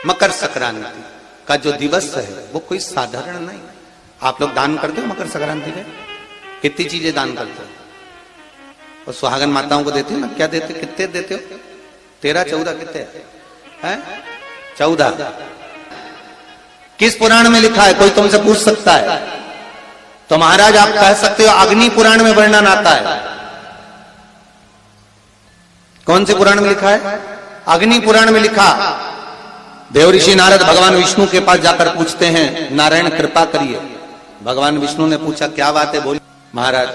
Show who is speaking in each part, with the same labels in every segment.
Speaker 1: मकर संक्रांति का जो दिवस है वो कोई साधारण नहीं। आप लोग दान करते हो मकर संक्रांति में? कितनी चीजें दान करते हो? और सुहागन माताओं को देते हो ना? क्या देते, कितने देते हो? 13-14 कितने हैं? 14। किस पुराण में लिखा है? कोई तुमसे पूछ सकता है तो महाराज आप कह सकते हो अग्नि पुराण में वर्णन आता है। कौन से पुराण में लिखा है? अग्नि पुराण में लिखा। देवऋषि नारद भगवान विष्णु के पास जाकर पूछते हैं, नारायण कृपा करिए। भगवान विष्णु ने पूछा क्या बात है? बोली महाराज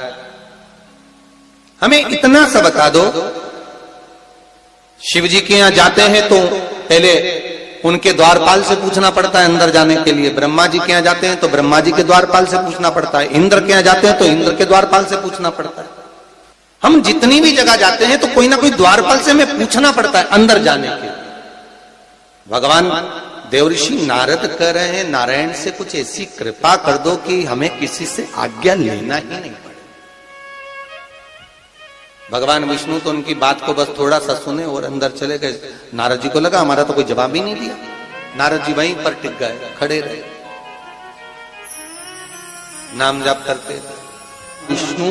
Speaker 1: हमें इतना सा बता दो, शिव जी के यहां जाते हैं तो पहले उनके द्वारपाल से पूछना पड़ता है अंदर जाने के लिए। ब्रह्मा जी के यहाँ जाते हैं तो ब्रह्मा जी के द्वारपाल से पूछना पड़ता है। इंद्र के यहाँ जाते हैं तो इंद्र के द्वारपाल से पूछना पड़ता है। हम जितनी भी जगह जाते हैं तो कोई ना कोई द्वारपाल से हमें पूछना पड़ता है अंदर जाने के। भगवान देवऋषि नारद कह रहे हैं नारायण से कुछ ऐसी कृपा कर दो कि हमें किसी से आज्ञा लेना ही नहीं पड़े। भगवान विष्णु तो उनकी बात को बस थोड़ा सा सुने और अंदर चले गए। नारद जी को लगा हमारा तो कोई जवाब ही नहीं दिया। नारद जी वहीं पर टिक गए, खड़े रहे, नाम जाप करते। विष्णु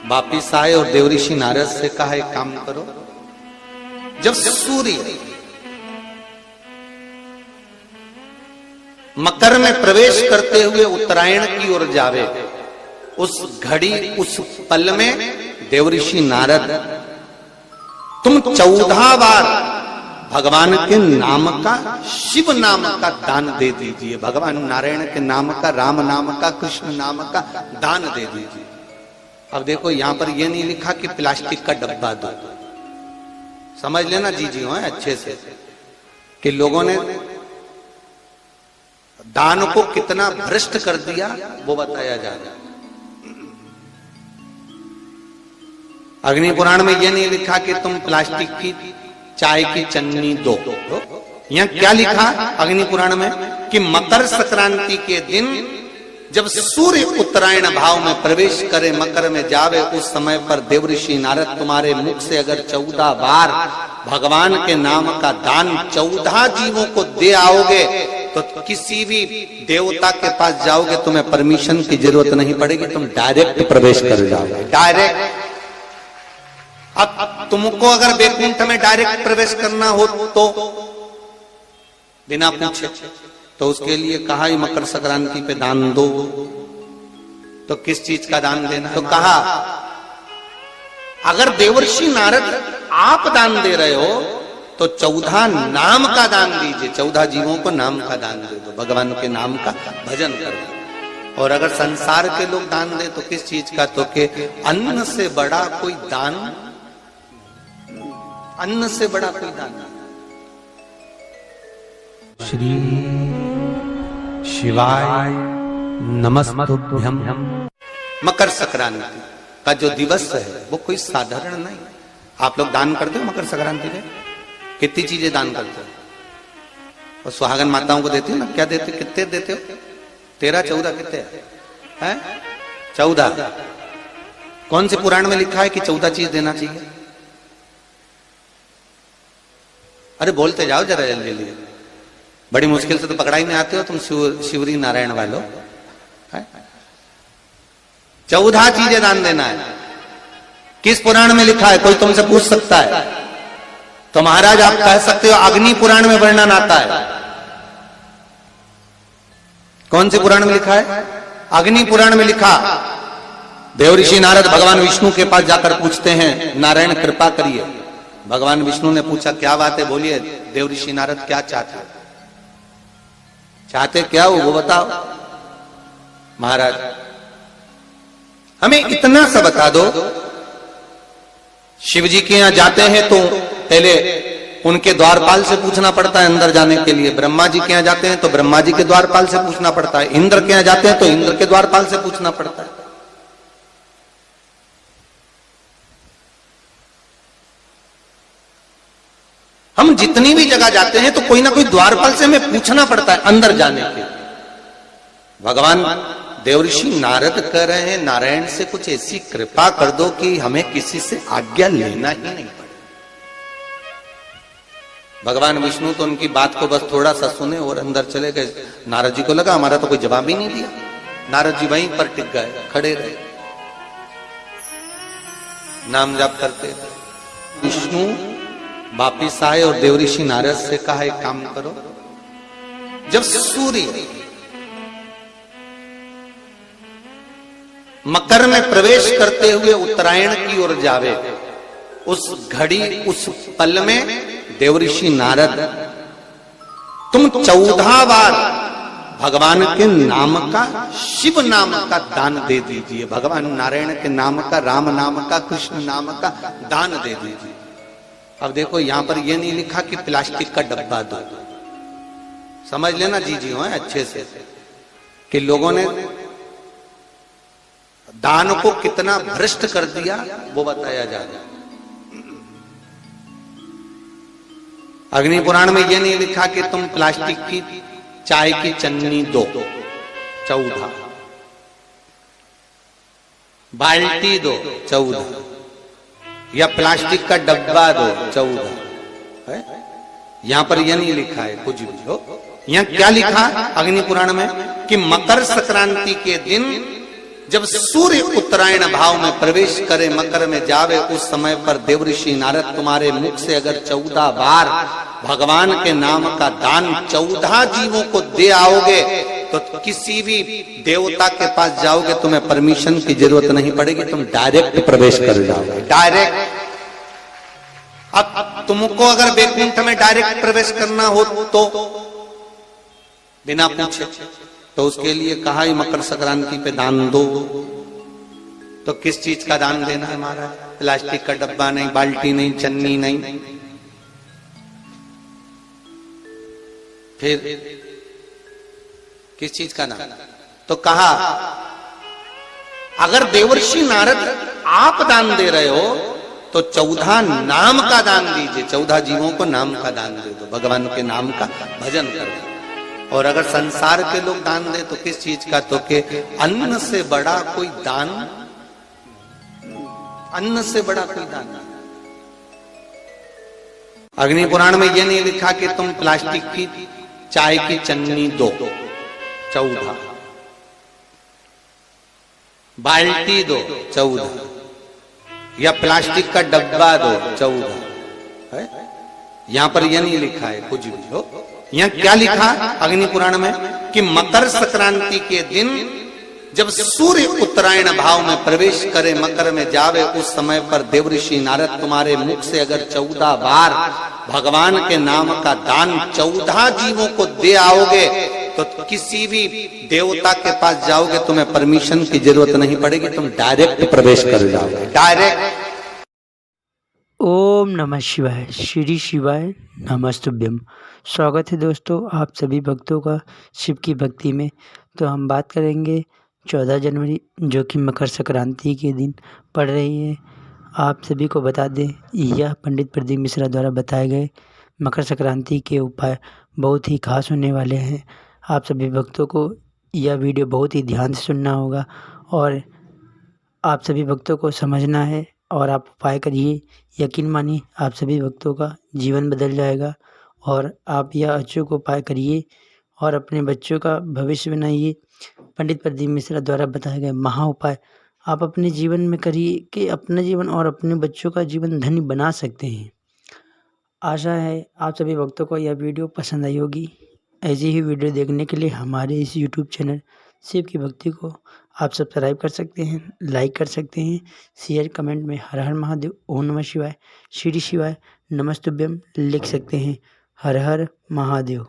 Speaker 1: वापिस आए और देवऋषि नारद से कहा एक काम करो, जब सूर्य मकर में प्रवेश करते हुए उत्तरायण की ओर जावे, उस घड़ी उस पल में देवऋषि नारद तुम 14 बार भगवान के नाम का, शिव नाम का दान दे दीजिए। भगवान नारायण के नाम का, राम नाम का, कृष्ण नाम का दान दे दीजिए। अब देखो यहां पर यह नहीं लिखा कि प्लास्टिक का डब्बा दो। समझ लेना जी हो अच्छे से कि लोगों ने दान को कितना भ्रष्ट कर दिया वो बताया जा रहा है। अग्नि पुराण में यह नहीं लिखा कि तुम प्लास्टिक की चाय की चन्नी दो। यहां क्या लिखा अग्नि पुराण में कि मकर संक्रांति के दिन जब सूर्य उत्तरायण भाव में प्रवेश करे, मकर में जावे, उस समय पर देवऋषि नारद तुम्हारे मुख से अगर 14 बार भगवान के नाम का दान 14 जीवों को दे आओगे तो किसी भी देवता के पास जाओगे तुम्हें परमिशन की जरूरत नहीं पड़ेगी, तुम डायरेक्ट प्रवेश कर जाओगे। डायरेक्ट। अब तुमको अगर वैकुंठ में डायरेक्ट प्रवेश करना हो तो बिना पूछे, तो उसके लिए कहा ही मकर संक्रांति पे दान दो। तो किस चीज का दान देना? तो कहा अगर देवर्षि नारद आप दान दे रहे हो तो 14 नाम का दान दीजिए। 14 जीवों को नाम का दान दे दो, भगवान के नाम का भजन करो। और अगर संसार के लोग दान दे तो किस चीज का? तो के अन्न से बड़ा कोई दान, अन्न से बड़ा कोई दान। श्री शिवाय नमस्तुभ्यं। मकर संक्रांति का जो दिवस है वो कोई साधारण नहीं। आप लोग दान करते हो मकर संक्रांति में? कितनी चीजें दान करते हो? और सुहागन माताओं को देते हो ना? क्या देते, कितने देते हो? 13-14 कितने हैं? 14। कौन से पुराण में लिखा है कि 14 चीज देना चाहिए? अरे बोलते जाओ जरा जल्दी जल्दी, बड़ी मुश्किल से तो पकड़ा ही नहीं आते हो तुम शिवरी नारायण वालों। 14 चीजें दान देना है। किस पुराण में लिखा है? कोई तुमसे पूछ सकता है तो महाराज आप कह सकते हो अग्नि पुराण में वर्णन आता है। कौन से पुराण में लिखा है? अग्नि पुराण में लिखा। देवऋषि नारद भगवान विष्णु के पास जाकर पूछते हैं नारायण कृपा करिए। भगवान विष्णु ने पूछा क्या बात है? बोलिए देवऋषि नारद क्या चाहते, चाहते क्या हो वो बताओ। महाराज हमें इतना सा बता दो, शिव जी के यहां जाते हैं तो पहले उनके द्वारपाल से पूछना पड़ता है अंदर जाने के लिए। ब्रह्मा जी के यहां जाते हैं तो ब्रह्मा जी के द्वारपाल से पूछना पड़ता है। इंद्र के यहां जाते हैं तो इंद्र के द्वारपाल से पूछना पड़ता है। हम जितनी भी जगह जाते हैं तो कोई ना कोई द्वारपाल से हमें पूछना पड़ता है अंदर जाने के। भगवान देवऋषि नारद कह रहे हैं नारायण से कुछ ऐसी कृपा कर दो कि हमें किसी से आज्ञा लेना ही नहीं पड़े। भगवान विष्णु तो उनकी बात को बस थोड़ा सा सुने और अंदर चले गए। नारद जी को लगा हमारा तो कोई जवाब ही नहीं दिया। नारद जी वहीं पर टिक गए, खड़े रहे, नाम जाप करते। विष्णु वापिस आए और देवऋषि नारद से कहा एक काम करो, जब सूर्य मकर में प्रवेश करते हुए उत्तरायण की ओर जावे, उस घड़ी उस पल में देवऋषि नारद तुम 14 बार भगवान के नाम का, शिव नाम का दान दे दीजिए। भगवान नारायण के नाम का, राम नाम का, कृष्ण नाम का दान दे दीजिए। अब देखो यहां पर यह नहीं लिखा कि प्लास्टिक का डब्बा दो, समझ लेना जी हो अच्छे से, कि लोगों ने दान को कितना भ्रष्ट कर दिया वो बताया जा रहा है। अग्नि पुराण में यह नहीं लिखा कि तुम प्लास्टिक की चाय की चन्नी दो 14, बाल्टी दो 14, या प्लास्टिक का डब्बा दो 14। यहां पर यह नहीं लिखा है कुछ भी हो। यहां क्या लिखा अग्नि पुराण में कि मकर संक्रांति के दिन जब सूर्य उत्तरायण भाव में प्रवेश करे, मकर में जावे, उस समय पर देवऋषि नारद तुम्हारे मुख से अगर 14 बार भगवान के नाम का दान 14 जीवों को दे आओगे तो किसी भी देवता के पास जाओगे, तुम्हें परमिशन की जरूरत नहीं पड़ेगी, तुम डायरेक्ट प्रवेश कर जाओगे, डायरेक्ट। अब तुमको अगर वैकुंठ में डायरेक्ट प्रवेश करना हो तो बिना पूछे, तो उसके लिए कहा ही मकर संक्रांति पे दान दो। तो किस चीज का दान देना है महाराज? प्लास्टिक का डब्बा नहीं, बाल्टी नहीं, चन्नी नहीं, फिर किस चीज का दान? तो कहा अगर देवर्षि नारद आप दान दे रहे हो तो 14 नाम का दान दीजिए, 14 जीवों को नाम का दान दे दो, भगवान के नाम का भजन करो। और अगर संसार के लोग दान दे तो किस चीज का? तो के अन्न से बड़ा कोई दान, अन्न से बड़ा कोई दान। अग्नि पुराण में यह नहीं लिखा कि तुम प्लास्टिक की चाय की चन्नी दो 14, बाल्टी दो 14, या प्लास्टिक का डब्बा दो 14। यहां पर यह नहीं लिखा है कुछ भी हो। यहां क्या लिखा अग्नि पुराण में कि मकर संक्रांति के दिन जब सूर्य उत्तरायण भाव में प्रवेश करे, मकर में जावे, उस समय पर देवऋषि नारद तुम्हारे मुख से अगर 14 बार भगवान के नाम का दान 14 जीवों को दे आओगे तो किसी भी देवता के पास जाओगे, तुम्हें परमिशन की जरूरत नहीं पड़ेगी, तुम डायरेक्ट प्रवेश कर जाओगे, डायरेक्ट।
Speaker 2: ओम नमः शिवाय, श्री शिवाय नमस्तुभ्यम। स्वागत है दोस्तों आप सभी भक्तों का शिव की भक्ति में। तो हम बात करेंगे 14 जनवरी जो कि मकर संक्रांति के दिन पड़ रही है। आप सभी को बता दें यह पंडित प्रदीप मिश्रा द्वारा बताए गए मकर संक्रांति के उपाय बहुत ही खास होने वाले हैं। आप सभी भक्तों को यह वीडियो बहुत ही ध्यान से सुनना होगा और आप सभी भक्तों को समझना है और आप उपाय करिए। यकीन मानिए आप सभी भक्तों का जीवन बदल जाएगा और आप यह अचूक उपाय करिए और अपने बच्चों का भविष्य बनाइए। पंडित प्रदीप मिश्रा द्वारा बताए गए महा उपाय आप अपने जीवन में करिए कि अपना जीवन और अपने बच्चों का जीवन धन्य बना सकते हैं। आशा है आप सभी भक्तों को यह वीडियो पसंद आई होगी। ऐसी ही वीडियो देखने के लिए हमारे इस यूट्यूब चैनल शिव की भक्ति को आप सब्सक्राइब कर सकते हैं, लाइक कर सकते हैं, शेयर कमेंट में हर हर महादेव, ओम नमः शिवाय, श्री शिवाय नमस्तुभ्यम लिख सकते हैं। हर हर महादेव।